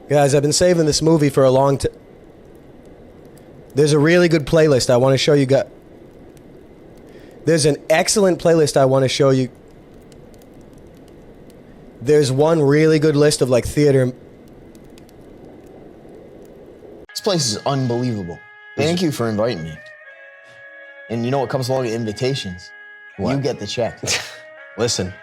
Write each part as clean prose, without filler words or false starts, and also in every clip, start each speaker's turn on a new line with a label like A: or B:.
A: Guys, I've been saving this movie for a long time. There's a really good playlist I want to show you guys. There's an excellent playlist I want to show you. There's one really good list of like theater.
B: This place is unbelievable. Thank you for inviting me. And you know what comes along with invitations?
A: What?
B: You get the check.
A: Listen,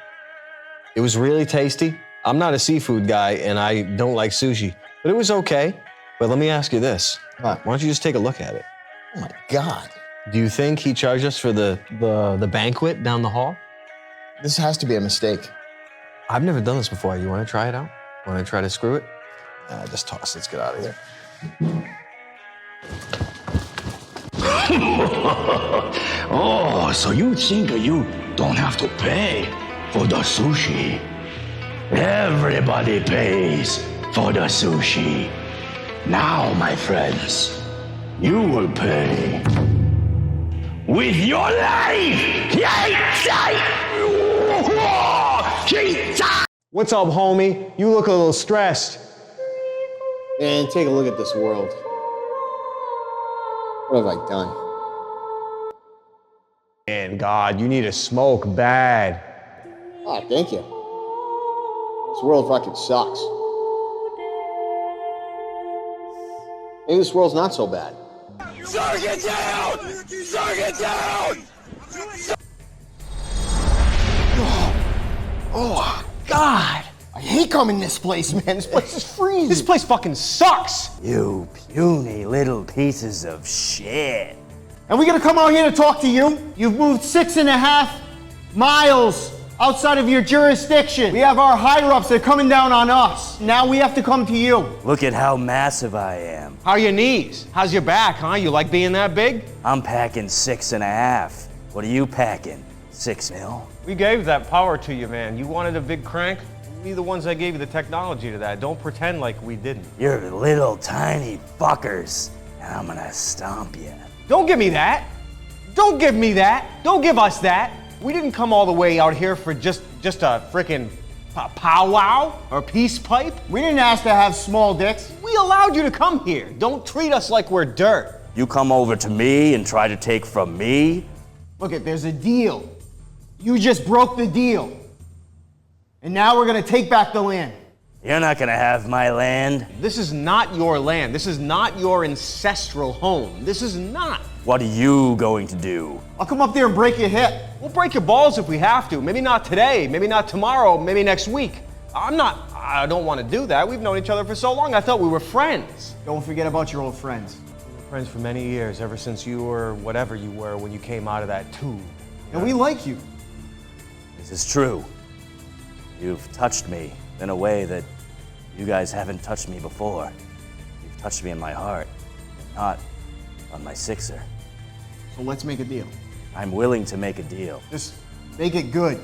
A: it was really tasty. I'm not a seafood guy and I don't like sushi, but it was okay. But let me ask you this.
B: What?
A: Why don't you just take a look at it?
B: Oh my God.
A: Do you think he charged us for the banquet down the hall?
B: This has to be a mistake.
A: I've never done this before. You want to try it out? Want to try to screw it? Just toss. Let's get out of here.
C: Oh, so you think you don't have to pay for the sushi? Everybody pays for the sushi. Now, my friends, you will pay with your life!
A: What's up, homie? You look a little stressed.
B: Man, take a look at this world. What have I done?
A: Man, God, you need a smoke bad.
B: Ah, thank you. This world fucking sucks. Maybe this world's not so bad.
C: Sir, get down! Sir, get down!
B: Oh, God! I hate coming this place, man. This place is freezing.
A: This place fucking sucks.
D: You puny little pieces of shit.
E: And we're gonna come out here to talk to you? You've moved 6.5 miles outside of your jurisdiction. We have our higher-ups that are coming down on us. Now we have to come to you.
D: Look at how massive I am.
F: How are your knees? How's your back, huh? You like being that big?
D: I'm packing 6.5. What are you packing? 6 mil?
F: We gave that power to you, man. You wanted a big crank? We the ones that gave you the technology to that. Don't pretend like we didn't.
D: You're little tiny fuckers, and I'm gonna stomp you.
F: Don't give me that. Don't give me that. Don't give us that. We didn't come all the way out here for just a frickin' powwow or peace pipe.
E: We didn't ask to have small dicks.
F: We allowed you to come here. Don't treat us like we're dirt.
D: You come over to me and try to take from me?
E: Look, there's a deal. You just broke the deal. And now we're gonna take back the land.
D: You're not gonna have my land.
F: This is not your land. This is not your ancestral home. This is not.
D: What are you going to do?
E: I'll come up there and break your hip.
F: We'll break your balls if we have to. Maybe not today, maybe not tomorrow, maybe next week. I don't want to do that. We've known each other for so long. I thought we were friends.
E: Don't forget about your old friends.
F: We were friends for many years, ever since you were whatever you were when you came out of that tube.
E: And we like you.
D: This is true. You've touched me in a way that you guys haven't touched me before. You've touched me in my heart, not on my sixer.
E: So let's make a deal.
D: I'm willing to make a deal.
E: Just make it good.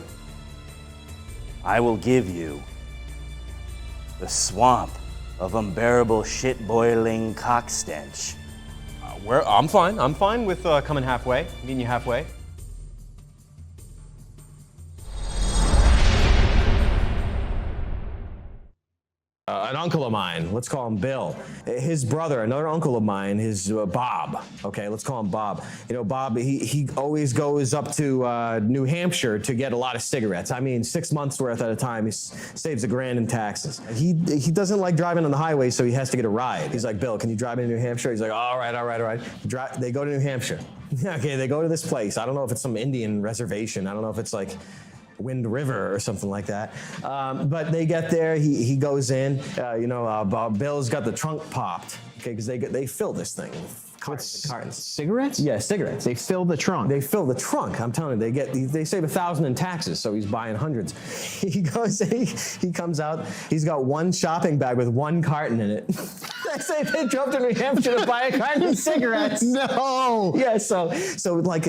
D: I will give you the swamp of unbearable shit-boiling cock stench.
F: I'm fine. I'm fine with coming halfway, meeting you halfway.
A: An uncle of mine, let's call him Bill. His brother, another uncle of mine, is Bob. Okay, let's call him Bob. You know, Bob, he always goes up to New Hampshire to get a lot of cigarettes. I mean, 6 months worth at a time. He saves $1,000 in taxes. He doesn't like driving on the highway, so he has to get a ride. He's like, Bill, can you drive me to New Hampshire? He's like, all right. They go to New Hampshire. Okay, they go to this place. I don't know if it's some Indian reservation. I don't know if it's like Wind River or something like that. But they get there, he goes in, Bill's got the trunk popped, okay, because they fill this thing with cartons.
G: Cigarettes?
A: Yeah, cigarettes.
G: They fill the trunk.
A: They fill the trunk, I'm telling you, they save $1,000 in taxes, so he's buying hundreds. He comes out, he's got one shopping bag with one carton in it. They say they drove to New Hampshire to buy a carton of cigarettes.
G: No!
A: Yeah, so like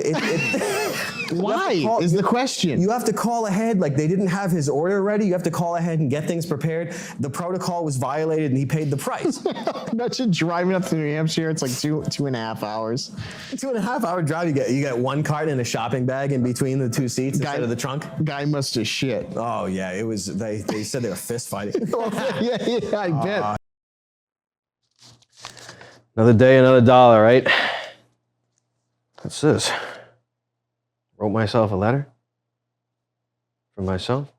G: Why is the question?
A: You have to call ahead, like they didn't have his order ready. You have to call ahead and get things prepared. The protocol was violated and he paid the price.
G: Imagine driving up to New Hampshire, it's like 2.5 hours.
A: 2.5 hour drive, you get one carton and a shopping bag in between the two seats instead of the trunk.
G: Guy must have shit.
A: Oh yeah, it was, they said they were fist fighting.
G: Yeah, I bet.
A: Another day, another dollar, right? What's this? Wrote myself a letter? For myself?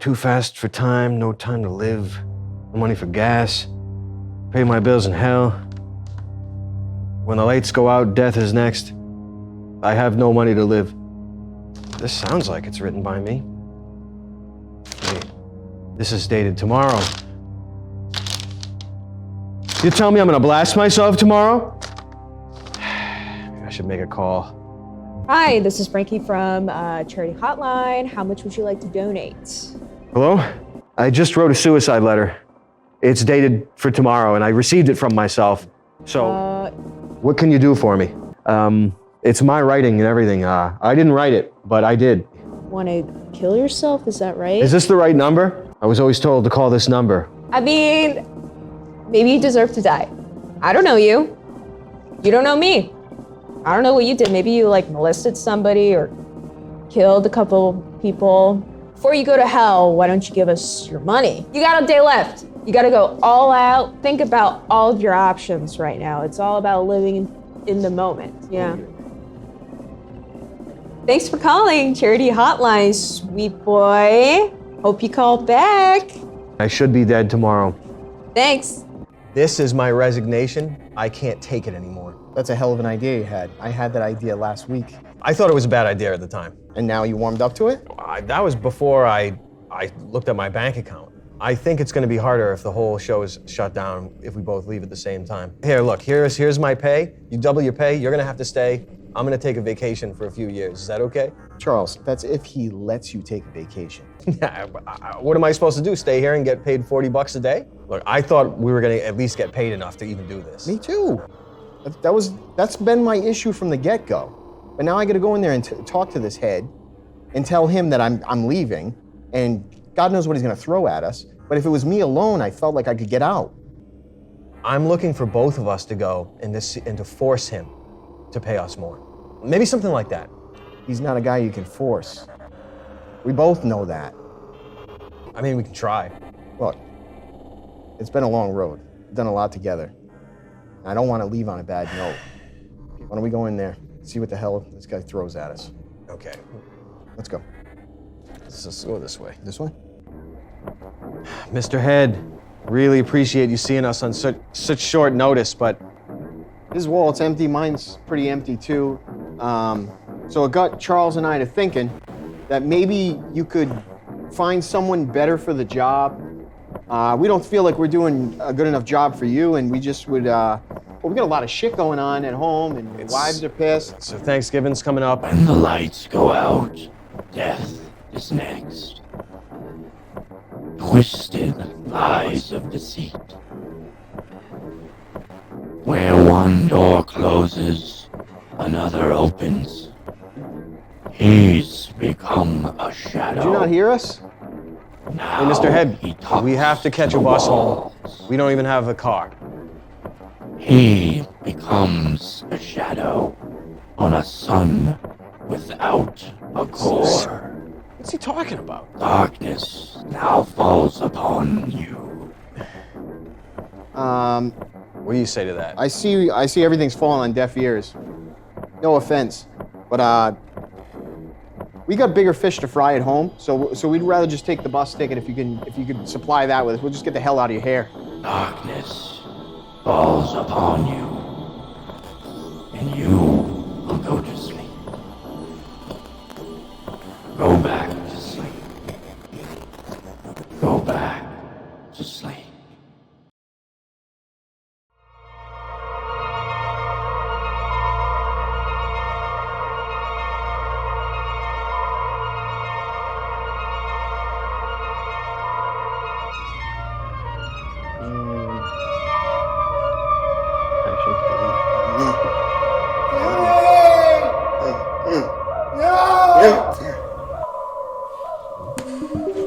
A: Too fast for time, no time to live. No money for gas. Pay my bills in hell. When the lights go out, death is next. I have no money to live. This sounds like it's written by me. Wait, this is dated tomorrow. You tell me I'm gonna blast myself tomorrow? Maybe I should make a call.
H: Hi, this is Frankie from Charity Hotline. How much would you like to donate?
A: Hello? I just wrote a suicide letter. It's dated for tomorrow, and I received it from myself. So, what can you do for me? It's my writing and everything. I didn't write it, but I did.
H: Want to kill yourself? Is that right?
A: Is this the right number? I was always told to call this number.
H: I mean, maybe you deserve to die. I don't know you. You don't know me. I don't know what you did. Maybe you like molested somebody or killed a couple people. Before you go to hell, why don't you give us your money? You got a day left. You got to go all out. Think about all of your options right now. It's all about living in the moment. Yeah. Thanks for calling Charity Hotline, sweet boy. Hope you call back.
A: I should be dead tomorrow.
H: Thanks.
A: This is my resignation. I can't take it anymore.
E: That's a hell of an idea you had. I had that idea last week.
A: I thought it was a bad idea at the time.
E: And now you warmed up to it?
A: That was before I looked at my bank account. I think it's going to be harder if the whole show is shut down if we both leave at the same time. Here, look, here's my pay. You double your pay, you're going to have to stay. I'm going to take a vacation for a few years. Is that okay?
E: Charles, that's if he lets you take a vacation.
A: Yeah, what am I supposed to do? Stay here and get paid $40 a day? Look, I thought we were going to at least get paid enough to even do this.
E: Me too. That's been my issue from the get-go. But now I got to go in there and talk to this head and tell him that I'm leaving, and God knows what he's going to throw at us. But if it was me alone, I felt like I could get out.
A: I'm looking for both of us to go and to force him to pay us more. Maybe something like that.
E: He's not a guy you can force. We both know that.
A: I mean, we can try.
E: Look, it's been a long road. We've done a lot together. I don't want to leave on a bad note. Why don't we go in there, see what the hell this guy throws at us?
A: Okay.
E: Let's go.
A: Let's just go this way.
E: This way?
A: Mr. Head, really appreciate you seeing us on such short notice, but
E: His wallet's empty, mine's pretty empty too. So it got Charles and I to thinking that maybe you could find someone better for the job. We don't feel like we're doing a good enough job for you, and we just would, well, we got a lot of shit going on at home, and wives are pissed.
A: So Thanksgiving's coming up.
C: When the lights go out, death is next. Twisted lies of deceit. Where one door closes, another opens. He's become a shadow.
E: Did you not hear us?
A: Hey, Mr. Head, we have to catch a bus home. We don't even have a car.
C: He becomes a shadow on a sun without a core.
A: What's he talking about?
C: Darkness now falls upon you.
A: What do you say to that?
E: I see everything's falling on deaf ears. No offense, but we got bigger fish to fry at home, so we'd rather just take the bus ticket if you could supply that with us. We'll just get the hell out of your hair.
C: Darkness falls upon you, and you will go to sleep. Go back to sleep. Go back to sleep.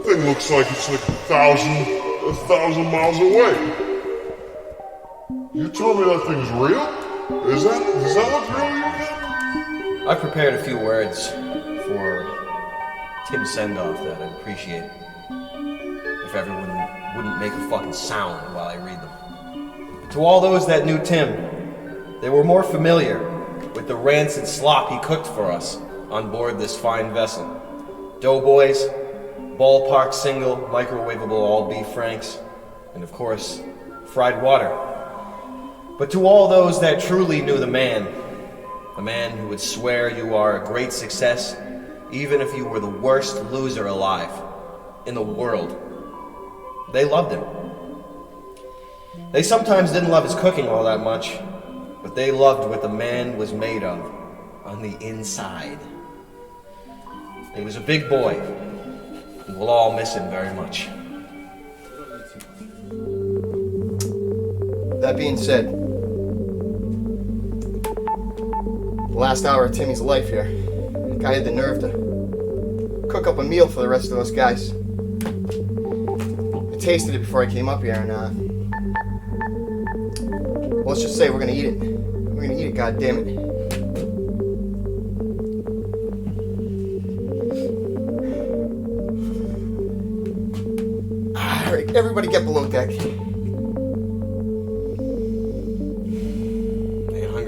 I: Thing looks like it's like a thousand miles away. You told me that thing's real? Does that look real to you again?
A: I prepared a few words for Tim's send-off that I'd appreciate if
J: if everyone wouldn't make a fucking sound while I read them. To all those that knew Tim, they were more familiar with the rancid slop he cooked for us on board this fine vessel. Doughboys, ballpark single, microwavable all beef franks, and of course, fried water. But to all those that truly knew the man who would swear you are a great success, even if you were the worst loser alive in the world, they loved him. They sometimes didn't love his cooking all that much, but they loved what the man was made of on the inside. He was a big boy, and we'll all miss him very much.
E: That being said, the last hour of Timmy's life here, the guy had the nerve to cook up a meal for the rest of us guys. I tasted it before I came up here, and well, let's just say we're gonna eat it. We're gonna eat it, goddammit. All right, everybody get below deck.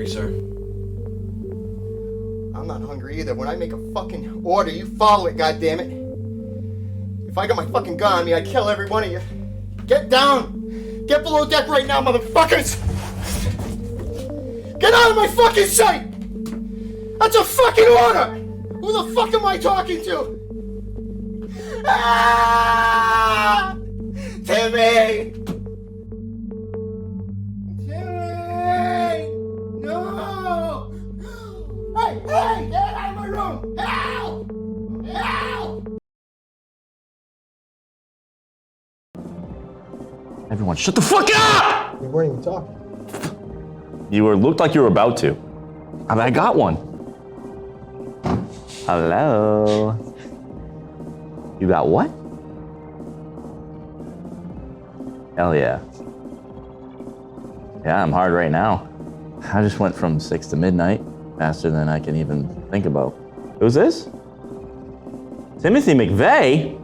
J: Sir.
E: I'm not hungry either. When I make a fucking order, you follow it, goddammit. If I got my fucking gun on me, I'd kill every one of you. Get down! Get below deck right now, motherfuckers! Get out of my fucking sight! That's a fucking order! Who the fuck am I talking to? Ah! Timmy! No! Hey, get out of my room! Help! Help!
K: Everyone, shut the fuck up!
E: We weren't even talking.
K: Looked like you were about to. I got one. Hello. You got what? Hell yeah. Yeah, I'm hard right now. I just went from 6 to midnight, faster than I can even think about. Who's this? Timothy McVeigh?